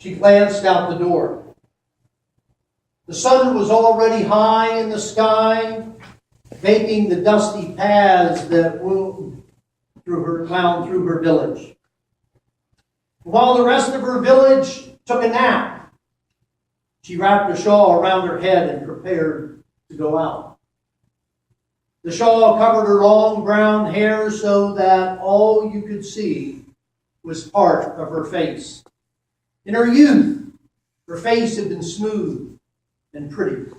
She glanced out the door. The sun was already high in the sky, baking the dusty paths that wound through her village. While the rest of her village took a nap, she wrapped a shawl around her head and prepared to go out. The shawl covered her long brown hair so that all you could see was part of her face. In her youth, her face had been smooth and pretty.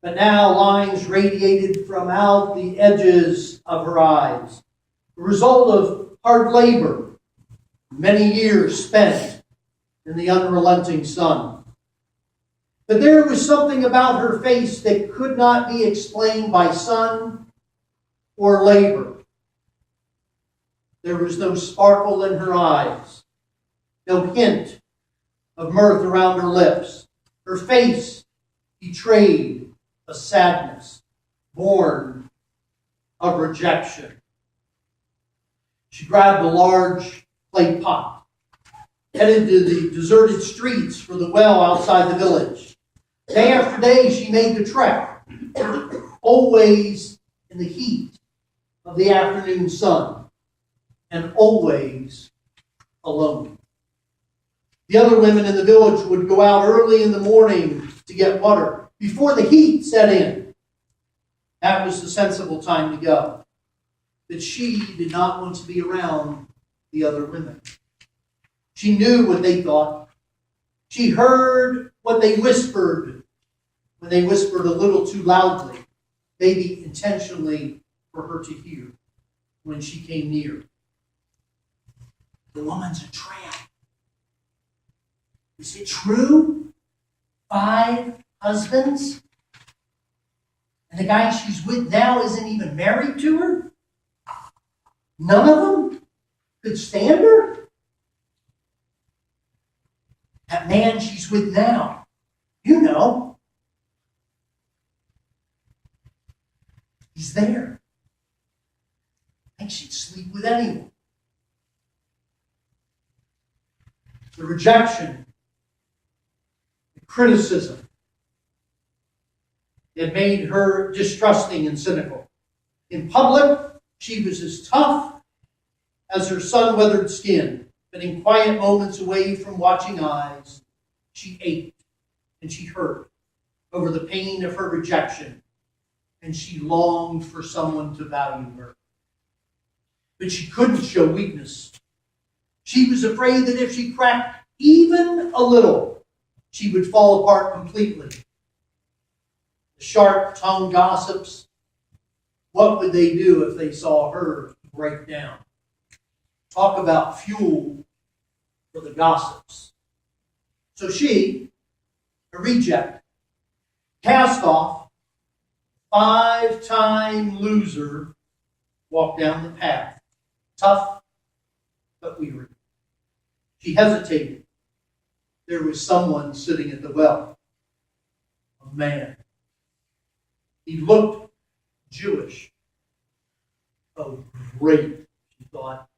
But now lines radiated from out the edges of her eyes, the result of hard labor, many years spent in the unrelenting sun. But there was something about her face that could not be explained by sun or labor. There was no sparkle in her eyes, no hint of mirth around her lips. Her face betrayed a sadness born of rejection. She grabbed a large clay pot, headed to the deserted streets for the well outside the village. Day after day, she made the trek, always in the heat of the afternoon sun, and always alone. The other women in the village would go out early in the morning to get water before the heat set in. That was the sensible time to go. But she did not want to be around the other women. She knew what they thought. She heard what they whispered when they whispered a little too loudly, maybe intentionally for her to hear when she came near. The woman's a tramp. Is it true? 5 husbands? And the guy she's with now isn't even married to her? None of them could stand her? That man she's with now, you know, he's there. I think she'd sleep with anyone. The rejection, criticism. It made her distrusting and cynical. In public, she was as tough as her sun-weathered skin, but in quiet moments away from watching eyes, she ached and she hurt over the pain of her rejection, and she longed for someone to value her. But she couldn't show weakness. She was afraid that if she cracked even a little, she would fall apart completely. The sharp-tongued gossips, what would they do if they saw her break down? Talk about fuel for the gossips. So she, a reject, cast off, 5-time loser, walked down the path, tough but weary. She hesitated. There was someone sitting at the well. A man. He looked Jewish. Oh, great, she thought.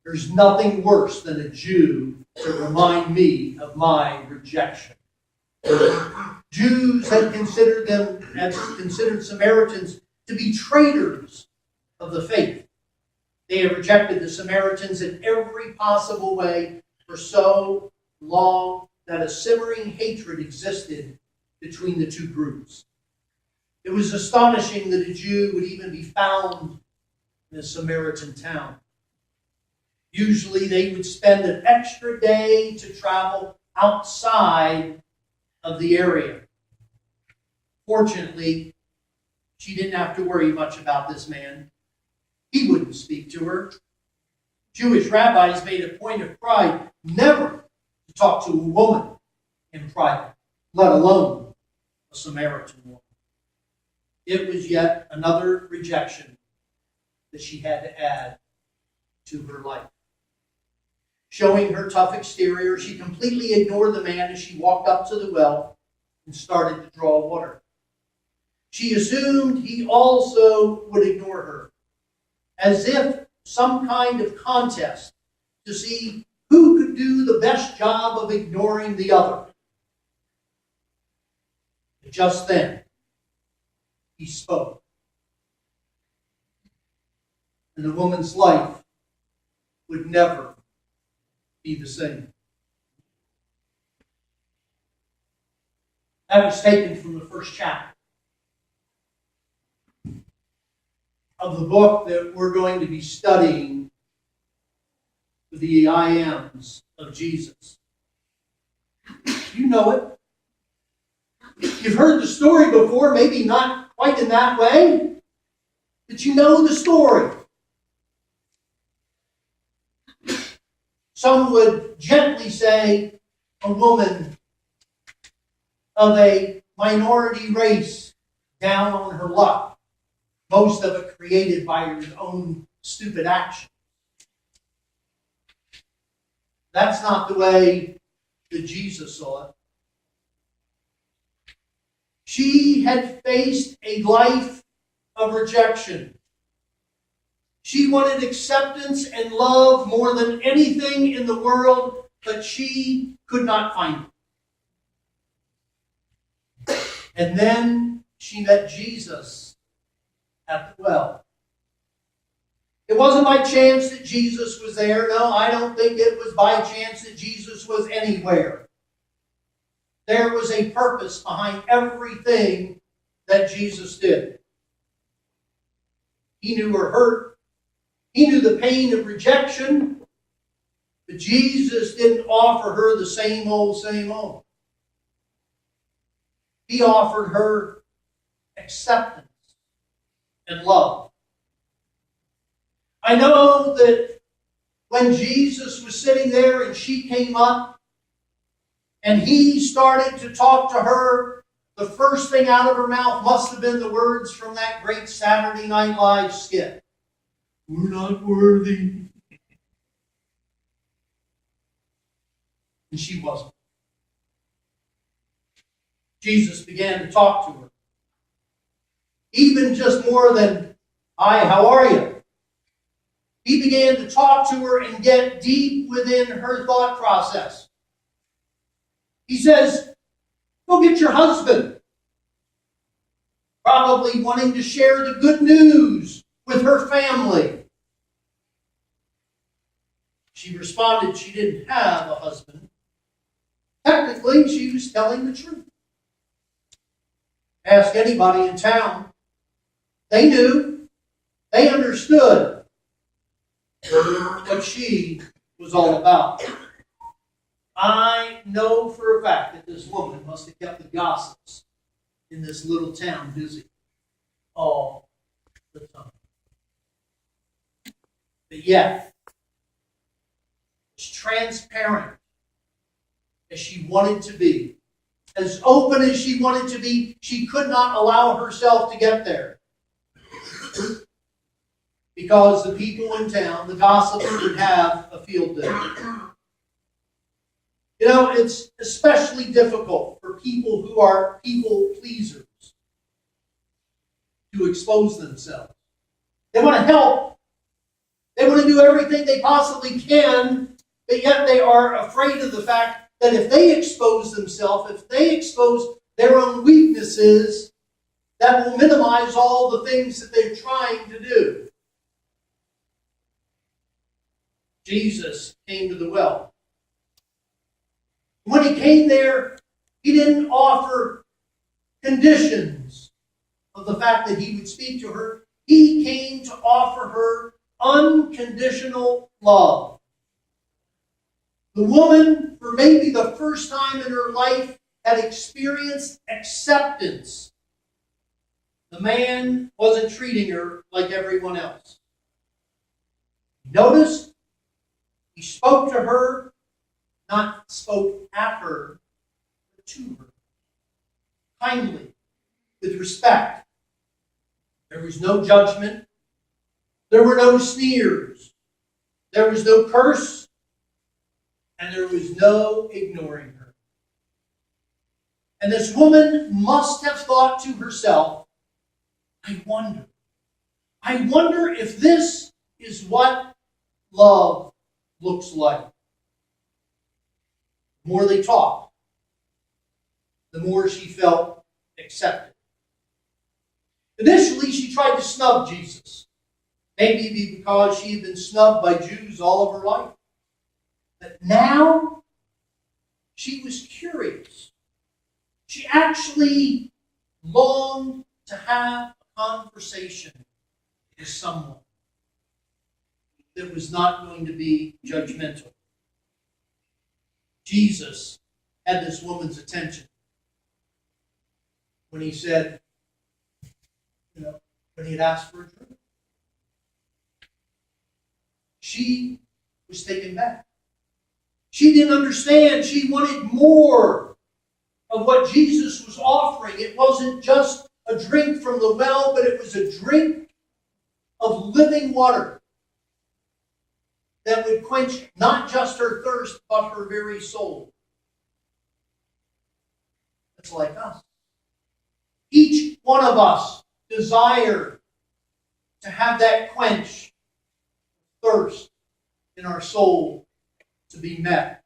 There's nothing worse than a Jew to remind me of my rejection. Jews had considered Samaritans to be traitors of the faith. They had rejected the Samaritans in every possible way for so long that a simmering hatred existed between the two groups. It was astonishing that a Jew would even be found in a Samaritan town. Usually they would spend an extra day to travel outside of the area. Fortunately, she didn't have to worry much about this man. He wouldn't speak to her. Jewish rabbis made a point of pride never to talk to a woman in private, let alone a Samaritan woman. It was yet another rejection that she had to add to her life. Showing her tough exterior, she completely ignored the man as she walked up to the well and started to draw water. She assumed he also would ignore her, as if some kind of contest to see who could could do the best job of ignoring the other. But just then, he spoke. And the woman's life would never be the same. That was taken from the first chapter of the book that we're going to be studying, the I Ams of Jesus. You know it. You've heard the story before, maybe not quite in that way, but you know the story. Some would gently say a woman of a minority race down on her luck, most of it created by her own stupid action. That's not the way that Jesus saw it. She had faced a life of rejection. She wanted acceptance and love more than anything in the world, but she could not find it. And then she met Jesus at the well. It wasn't by chance that Jesus was there. No, I don't think it was by chance that Jesus was anywhere. There was a purpose behind everything that Jesus did. He knew her hurt. He knew the pain of rejection. But Jesus didn't offer her the same old, same old. He offered her acceptance and love. I know that when Jesus was sitting there and she came up and he started to talk to her, the first thing out of her mouth must have been the words from that great Saturday Night Live skit. We're not worthy. And she wasn't. Jesus began to talk to her. Even just more than, "Hi, how are you?" He began to talk to her and get deep within her thought process. He says, "Go get your husband." Probably wanting to share the good news with her family. She responded she didn't have a husband. Technically, she was telling the truth. Ask anybody in town. They knew. They understood what she was all about. I know for a fact that this woman must have kept the gossips in this little town busy all the time. But yet, as transparent as she wanted to be, as open as she wanted to be, she could not allow herself to get there. Because the people in town, the gossips, would have a field day. You know, it's especially difficult for people who are people pleasers to expose themselves. They want to help. They want to do everything they possibly can, but yet they are afraid of the fact that if they expose themselves, if they expose their own weaknesses, that will minimize all the things that they're trying to do. Jesus came to the well. When he came there, he didn't offer conditions of the fact that he would speak to her. He came to offer her unconditional love. The woman, for maybe the first time in her life, had experienced acceptance. The man wasn't treating her like everyone else. Notice, he spoke to her, not spoke at her, but to her. Kindly, with respect. There was no judgment. There were no sneers. There was no curse. And there was no ignoring her. And this woman must have thought to herself, I wonder if this is what love looks like. The more they talked, the more she felt accepted. Initially, she tried to snub Jesus. Maybe because she had been snubbed by Jews all of her life. But now, she was curious. She actually longed to have a conversation with someone that was not going to be judgmental. Jesus had this woman's attention when he said, when he had asked for a drink. She was taken back. She didn't understand. She wanted more of what Jesus was offering. It wasn't just a drink from the well, but it was a drink of living water that would quench not just her thirst, but her very soul. It's like us. Each one of us desire to have that quench, thirst in our soul to be met.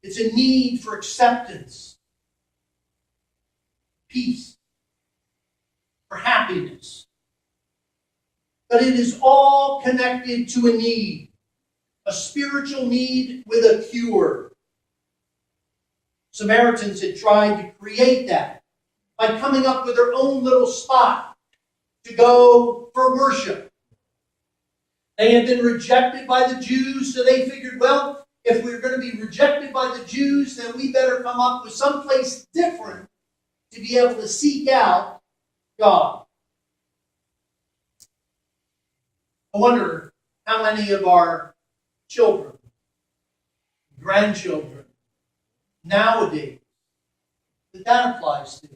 It's a need for acceptance, peace, for happiness. But it is all connected to a need, a spiritual need with a cure. Samaritans had tried to create that by coming up with their own little spot to go for worship. They had been rejected by the Jews, so they figured, well, if we're going to be rejected by the Jews, then we better come up with someplace different to be able to seek out God. I wonder how many of our children, grandchildren, nowadays, that applies to.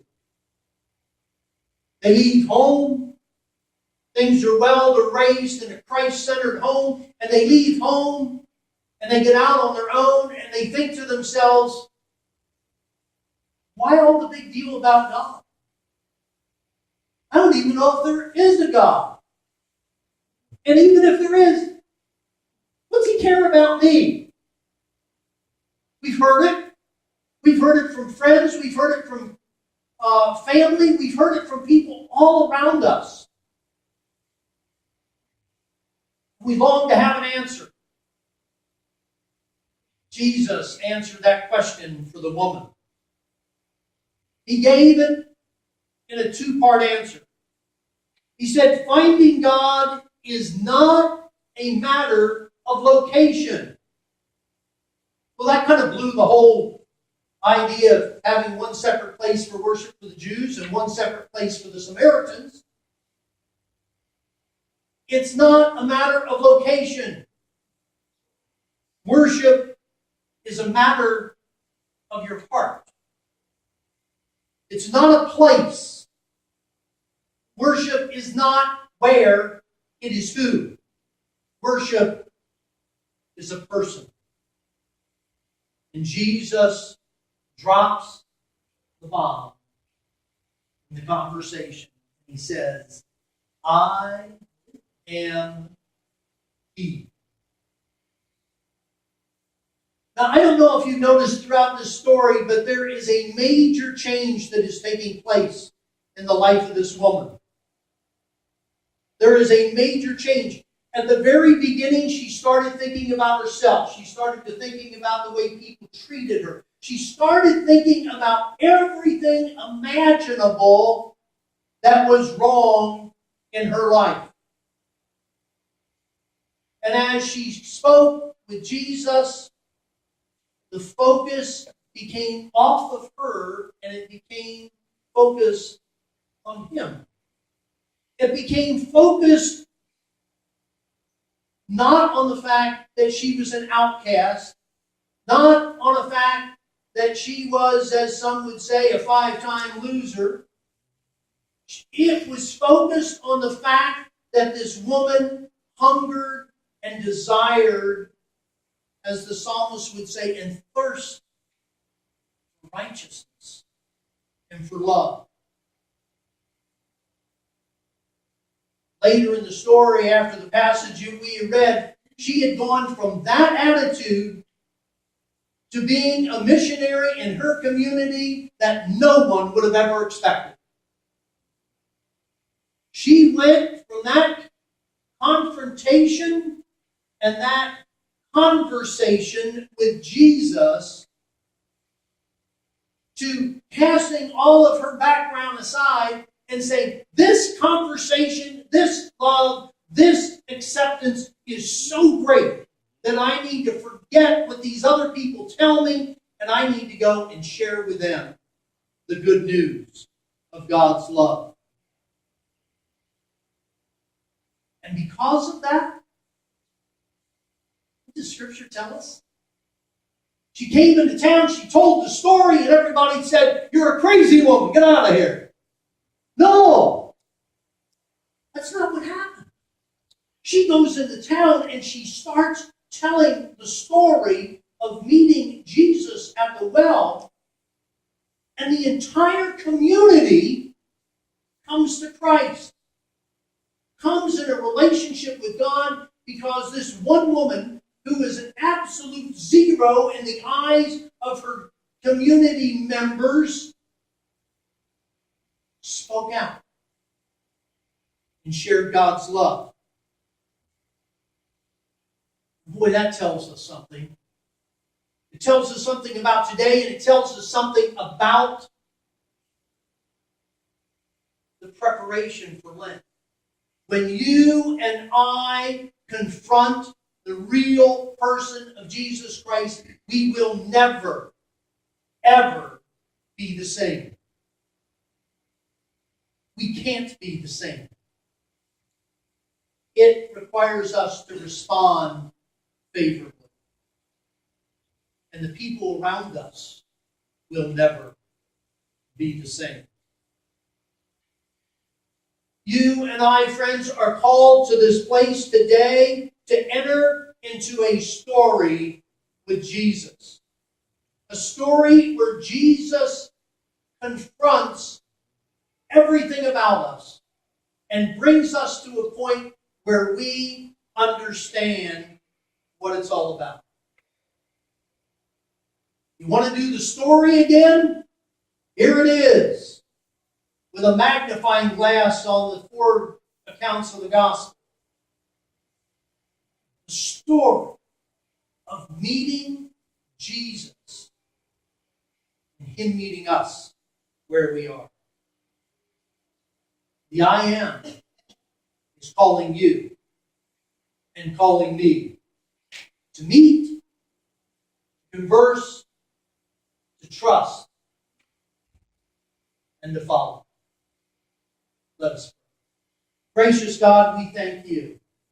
They leave home, things are well, they're raised in a Christ-centered home, and they leave home, and they get out on their own, and they think to themselves, why all the big deal about God? I don't even know if there is a God. And even if there is, what's he care about me? We've heard it. We've heard it from friends. We've heard it from family. We've heard it from people all around us. We long to have an answer. Jesus answered that question for the woman. He gave it in a two-part answer. He said, finding God is not a matter of location. Well, that kind of blew the whole idea of having one separate place for worship for the Jews and one separate place for the Samaritans. It's not a matter of location. Worship is a matter of your heart. It's not a place. Worship is not where, it is who. Worship is a person. And Jesus drops the bomb in the conversation. He says, I am He. Now, I don't know if you've noticed throughout this story, but there is a major change that is taking place in the life of this woman. There is a major change. At the very beginning, she started thinking about herself. She started to thinking about the way people treated her. She started thinking about everything imaginable that was wrong in her life. And as she spoke with Jesus, the focus became off of her and it became focused on Him. It became focused not on the fact that she was an outcast, not on the fact that she was, as some would say, a 5-time loser. It was focused on the fact that this woman hungered and desired, as the psalmist would say, and thirst for righteousness and for love. Later in the story, after the passage we read, she had gone from that attitude to being a missionary in her community that no one would have ever expected. She went from that confrontation and that conversation with Jesus to casting all of her background aside and saying, this conversation, this love, this acceptance is so great that I need to forget what these other people tell me, and I need to go and share with them the good news of God's love. And because of that, what does Scripture tell us? She came into town, she told the story, and everybody said, "You're a crazy woman, get out of here." No! That's not what happened. She goes into town and she starts telling the story of meeting Jesus at the well, and the entire community comes to Christ. Comes in a relationship with God because this one woman, who is an absolute zero in the eyes of her community members, spoke out and shared God's love. Boy, that tells us something. It tells us something about today, and it tells us something about the preparation for Lent. When you and I confront the real person of Jesus Christ, we will never, ever be the same. We can't be the same. It requires us to respond favorably. And the people around us will never be the same. You and I, friends, are called to this place today to enter into a story with Jesus. A story where Jesus confronts everything about us and brings us to a point where we understand what it's all about. You want to do the story again? Here it is, with a magnifying glass on the 4 accounts of the gospel. The story of meeting Jesus and Him meeting us where we are. The I Am is calling you and calling me to meet, to converse, to trust, and to follow. Let us pray. Gracious God, we thank you